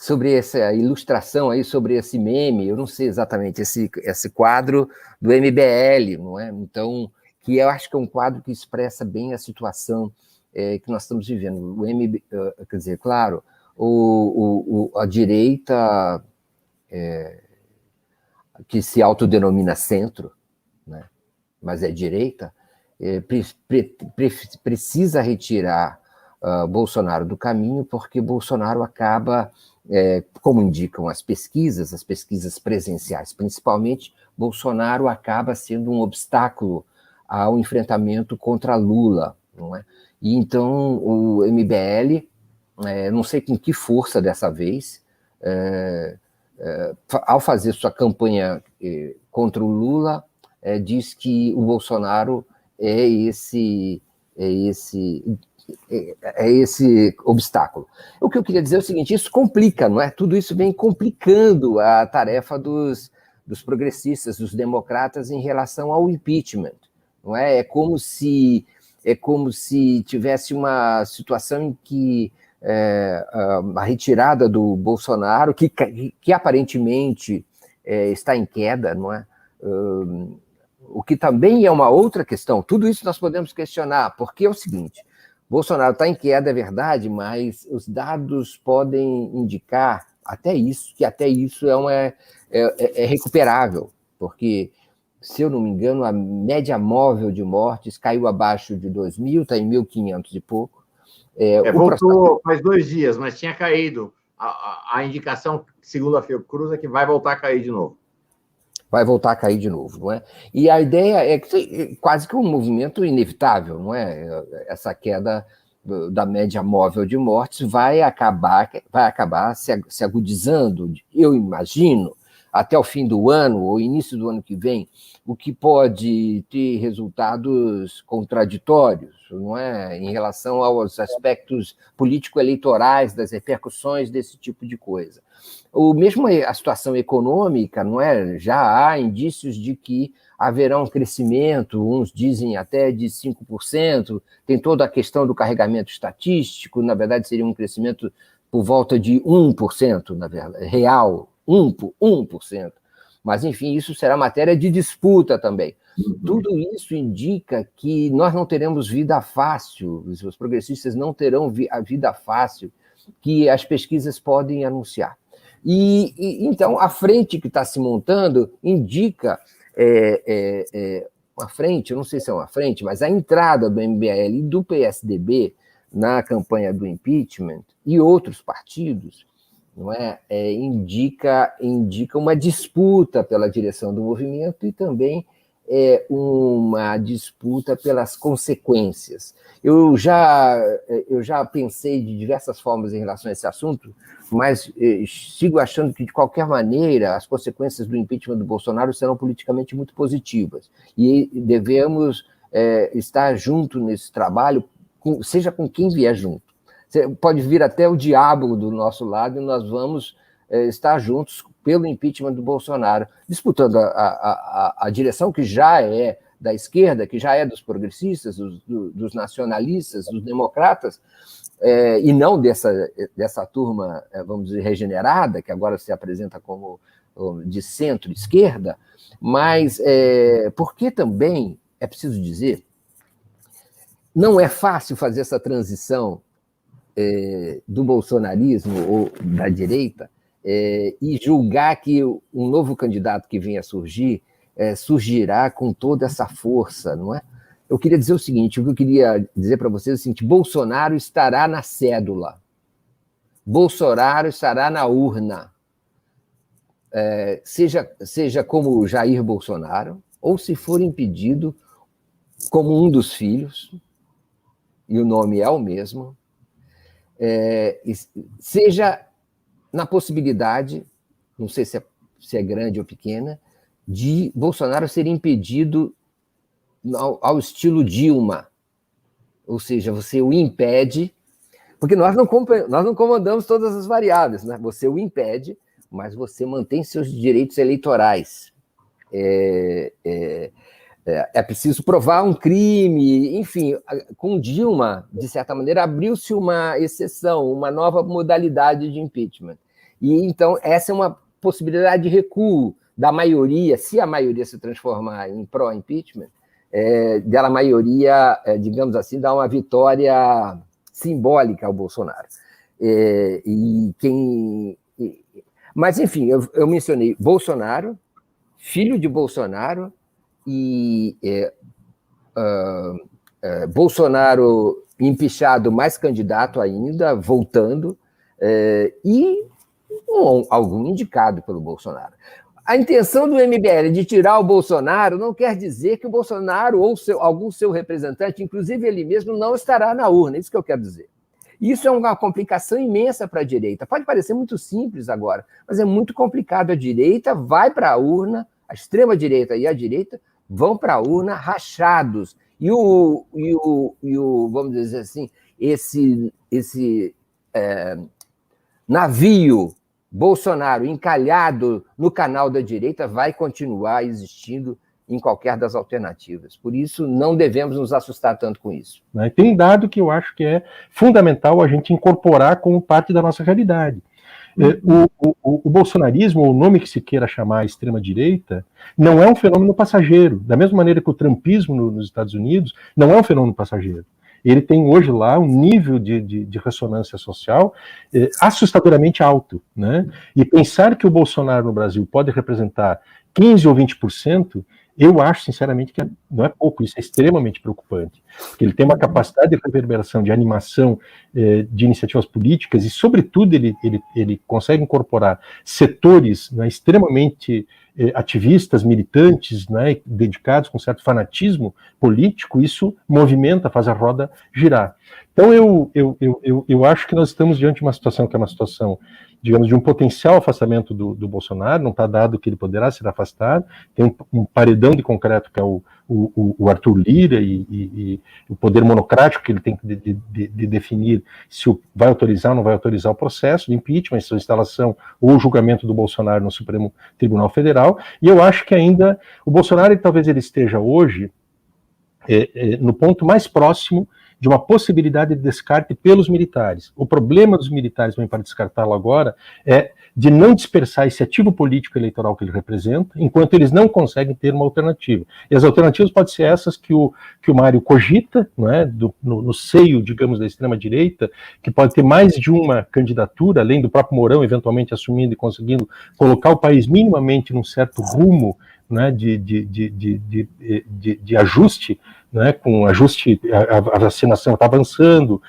sobre essa ilustração aí, sobre esse meme, eu não sei exatamente, esse quadro do MBL, não é? Então, que eu acho que é um quadro que expressa bem a situação que nós estamos vivendo. Quer dizer, claro, a direita que se autodenomina centro, né? Mas é direita, precisa retirar Bolsonaro do caminho, porque Bolsonaro acaba, como indicam as pesquisas presenciais, principalmente, Bolsonaro acaba sendo um obstáculo ao enfrentamento contra Lula, não é? E então o MBL, não sei com que força dessa vez, ao fazer sua campanha contra o Lula, diz que o Bolsonaro é esse obstáculo. O que eu queria dizer é o seguinte: isso complica, não é? Tudo isso vem complicando a tarefa dos progressistas, dos democratas em relação ao impeachment, não é? É como se tivesse uma situação em que a retirada do Bolsonaro, que aparentemente está em queda, não é? O que também é uma outra questão. Tudo isso nós podemos questionar, porque é o seguinte: Bolsonaro está em queda, é verdade, mas os dados podem indicar que até isso é recuperável, porque, se eu não me engano, a média móvel de mortes caiu abaixo de 2.000, está em 1.500 e pouco. Voltou faz 2 dias, mas tinha caído. A indicação, segundo a Fiocruz, é que vai voltar a cair de novo. Vai voltar a cair de novo, não é? E a ideia é que quase que um movimento inevitável, não é? Essa queda da média móvel de mortes vai acabar se agudizando, eu imagino, até o fim do ano ou início do ano que vem, o que pode ter resultados contraditórios, não é? Em relação aos aspectos político-eleitorais, das repercussões desse tipo de coisa. Mesmo a situação econômica, não é? Já há indícios de que haverá um crescimento, uns dizem até de 5%, tem toda a questão do carregamento estatístico, na verdade seria um crescimento por volta de 1%, na verdade, real, 1%. Mas, enfim, isso será matéria de disputa também. Tudo isso indica que nós não teremos vida fácil, os progressistas não terão a vida fácil que as pesquisas podem anunciar. Então, a frente que está se montando indica uma frente, eu não sei se é uma frente, mas a entrada do MBL e do PSDB na campanha do impeachment e outros partidos, não é? Indica uma disputa pela direção do movimento e também uma disputa pelas consequências. Eu já pensei de diversas formas em relação a esse assunto, mas sigo achando que, de qualquer maneira, as consequências do impeachment do Bolsonaro serão politicamente muito positivas. E devemos estar junto nesse trabalho, seja com quem vier junto. Pode vir até o diabo do nosso lado e nós vamos estar juntos pelo impeachment do Bolsonaro, disputando a direção que já é da esquerda, que já é dos progressistas, dos nacionalistas, dos democratas, e não dessa turma, vamos dizer, regenerada, que agora se apresenta como de centro-esquerda, mas porque também, é preciso dizer, não é fácil fazer essa transição do bolsonarismo ou da direita e julgar que um novo candidato que venha a surgir surgirá com toda essa força, não é? Eu queria dizer o seguinte, o que eu queria dizer para vocês é o seguinte: Bolsonaro estará na cédula, Bolsonaro estará na urna, seja como Jair Bolsonaro, ou se for impedido, como um dos filhos, e o nome é o mesmo, seja na possibilidade, não sei se é grande ou pequena, de Bolsonaro ser impedido ao estilo Dilma. Ou seja, você o impede, porque nós não comandamos todas as variáveis, né? Você o impede, mas você mantém seus direitos eleitorais. É preciso provar um crime, enfim, com Dilma, de certa maneira, abriu-se uma exceção, uma nova modalidade de impeachment. E, então, essa é uma possibilidade de recuo da maioria, se a maioria se transformar em pró-impeachment, dela maioria, digamos assim, dar uma vitória simbólica ao Bolsonaro. Mas, enfim, eu mencionei Bolsonaro, filho de Bolsonaro, e Bolsonaro empichado, mais candidato ainda, voltando, e algum indicado pelo Bolsonaro. A intenção do MBL de tirar o Bolsonaro não quer dizer que o Bolsonaro ou algum seu representante, inclusive ele mesmo, não estará na urna. Isso que eu quero dizer. Isso é uma complicação imensa para a direita. Pode parecer muito simples agora, mas é muito complicado. A direita vai para a urna, a extrema-direita e a direita vão para a urna rachados. E vamos dizer assim, esse navio Bolsonaro encalhado no canal da direita vai continuar existindo em qualquer das alternativas. Por isso, não devemos nos assustar tanto com isso. Tem um dado que eu acho que é fundamental a gente incorporar como parte da nossa realidade. O bolsonarismo, o nome que se queira chamar extrema-direita, não é um fenômeno passageiro. Da mesma maneira que o trumpismo nos Estados Unidos não é um fenômeno passageiro. Ele tem hoje lá um nível de ressonância social assustadoramente alto, né? E pensar que o Bolsonaro no Brasil pode representar 15% ou 20%, eu acho, sinceramente, que não é pouco, isso é extremamente preocupante, porque ele tem uma capacidade de reverberação, de animação de iniciativas políticas e, sobretudo, ele consegue incorporar setores, né, extremamente ativistas, militantes, né, dedicados com certo fanatismo político. Isso movimenta, faz a roda girar. Então, eu acho que nós estamos diante de uma situação que é uma situação, digamos, de um potencial afastamento do Bolsonaro. Não está dado que ele poderá ser afastado. Tem um paredão de concreto que é o Arthur Lira e o poder monocrático que ele tem de definir se vai autorizar ou não vai autorizar o processo de impeachment, sua instalação ou o julgamento do Bolsonaro no Supremo Tribunal Federal. E eu acho que ainda o Bolsonaro, talvez ele esteja hoje no ponto mais próximo de uma possibilidade de descarte pelos militares. O problema dos militares, para descartá-lo agora, é de não dispersar esse ativo político eleitoral que ele representa, enquanto eles não conseguem ter uma alternativa. E as alternativas podem ser essas que o Mário cogita, não é? No seio, digamos, da extrema-direita, que pode ter mais de uma candidatura, além do próprio Mourão, eventualmente assumindo e conseguindo colocar o país minimamente num certo rumo, né, de ajuste, né, com ajuste, a vacinação está avançando,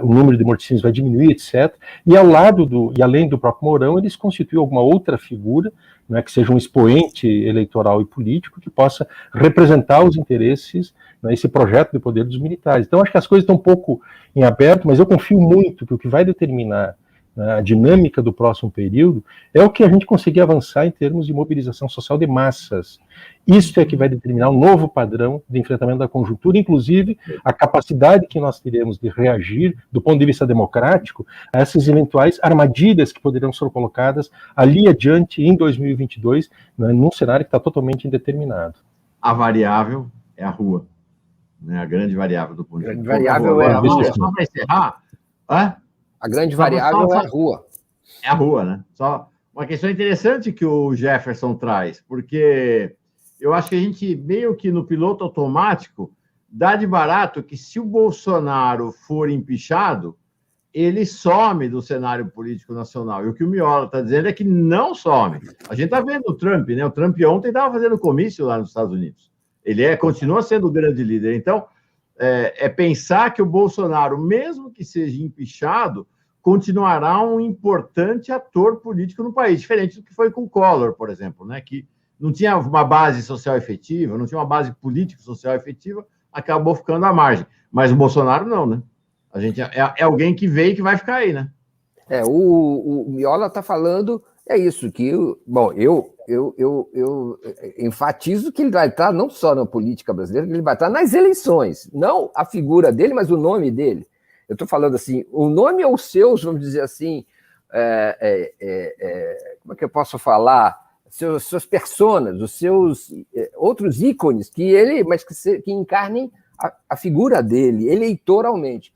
o número de morticínios vai diminuir, etc. E ao lado e além do próprio Mourão, eles constituem alguma outra figura, né, que seja um expoente eleitoral e político que possa representar os interesses, né, esse projeto de poder dos militares. Então, acho que as coisas estão um pouco em aberto, mas eu confio muito que o que vai determinar a dinâmica do próximo período é o que a gente conseguir avançar em termos de mobilização social de massas. Isso é que vai determinar um novo padrão de enfrentamento da conjuntura, inclusive a capacidade que nós teremos de reagir, do ponto de vista democrático, a essas eventuais armadilhas que poderão ser colocadas ali adiante, em 2022, né, num cenário que está totalmente indeterminado. A variável é a rua, né? A grande variável do ponto de vista. A variável é a rua. Só para encerrar, a grande variável é a rua. É a rua, né? Só uma questão interessante que o Jefferson traz, porque eu acho que a gente, meio que no piloto automático, dá de barato que se o Bolsonaro for empichado, ele some do cenário político nacional. E o que o Miola está dizendo é que não some. A gente está vendo o Trump, né? O Trump ontem estava fazendo comício lá nos Estados Unidos. Ele continua sendo o grande líder. Então, pensar que o Bolsonaro, mesmo que seja empichado, continuará um importante ator político no país, diferente do que foi com o Collor, por exemplo, né? Que não tinha uma base social efetiva, não tinha uma base político-social efetiva, acabou ficando à margem. Mas o Bolsonaro não, né? A gente é alguém que veio e que vai ficar aí, né? O Miola está falando, isso, que, bom, eu enfatizo que ele vai estar não só na política brasileira, ele vai estar nas eleições, não a figura dele, mas o nome dele. Eu estou falando assim, o nome ou os seus, vamos dizer assim, como é que eu posso falar? Suas personas, os seus outros ícones, mas que encarnem a figura dele, eleitoralmente.